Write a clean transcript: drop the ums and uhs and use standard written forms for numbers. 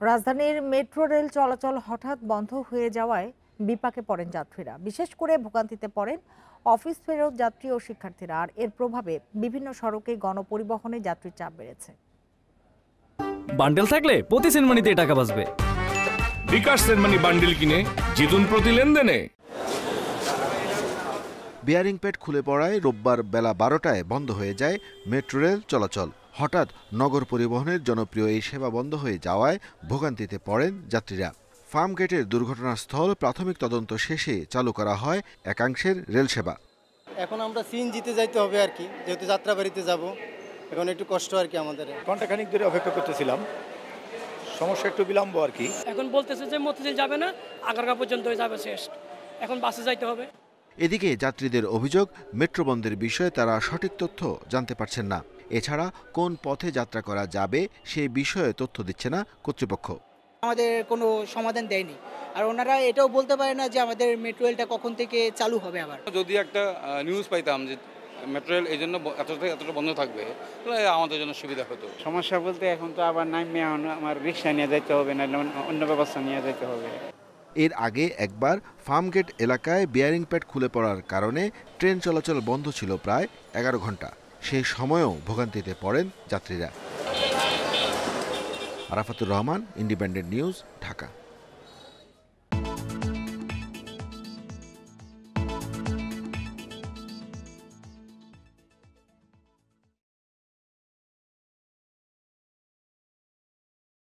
রাজধানীর metro rail চলাচল হঠাৎ বন্ধ হয়ে যাওয়ায় বিপাকে পড়েন যাত্রীরা। বিশেষ করে ভোগান্তিতে পড়েন অফিস ফেরত যাত্রী ও শিক্ষার্থীরা। আর এর প্রভাবে বিভিন্ন সড়কে গণপরিবহনে যাত্রীর চাপ বেড়েছে। বান্ডেল থাকলে প্রতি সেনমানিতে টাকা বাঁচবে। বিকাশ সেনমানি বান্ডেল কিনে জিতুন প্রতি লেনদেনে। বিয়ারিং প্যাড খুলে পড়ায় রোববার বেলা 12টায় বন্ধ হয়ে যায় মেট্রো রেল চলাচল। হঠাৎ নগর পরিবহনের জনপ্রিয় এই সেবা বন্ধ হয়ে যাওয়ায় ভোগান্তিতে পড়েন যাত্রীরা। ফার্মগেটের দুর্ঘটনাস্থল প্রাথমিক তদন্ত শেষে চালু করা হয় একাংশের রেল সেবা। এখন আমরা সিএনজিতে যাইতে হবে আর কি, যেহেতু যাত্রাবাড়িতে যাব, এখন একটু কষ্ট আর কি আমাদের। ঘন্টাখানিক ধরে অপেক্ষা করতেছিলাম, সমস্যা একটু বিলম্ব আর কি। এখন বলতেছে যে মতিঝিল যাবে না, আগারগাঁও পর্যন্ত যাবে শেষ, এখন বাসে যাইতে হবে। এদিকে যাত্রীদের অভিযোগ, মেট্রো বন্ধের বিষয়ে তারা সঠিক তথ্য জানতে পারছেন না। এছাড়া কোন পথে যাত্রা করা যাবে সেই বিষয়ে তথ্য দিচ্ছে না কর্তৃপক্ষ। আমাদের কোনো সমাধান দেয়নি, আর ওনারা এটাও বলতে পারে না যে আমাদের মেট্রো রেলটা কখন থেকে চালু হবে। আবার যদি একটা নিউজ পাইতাম যে মেট্রো রেল এই জন্য এতটা বন্ধ থাকবে, তাহলে আমাদের জন্য সুবিধা হতো। সমস্যা বলতে এখন তো আবার নামিয়ে আমার রিক্সা নিয়ে যেতে হবে, না অন্য ব্যবস্থা নিয়ে যেতে হবে। এর আগে একবার ফার্মগেট এলাকায় বিয়ারিং প্যাড খুলে পড়ার কারণে ট্রেন চলাচল বন্ধ ছিল প্রায় 11 ঘন্টা। সেই সময়েও ভোগান্তিতে পড়েন যাত্রীরা। Arafatur Rahman, independent news, Dhaka.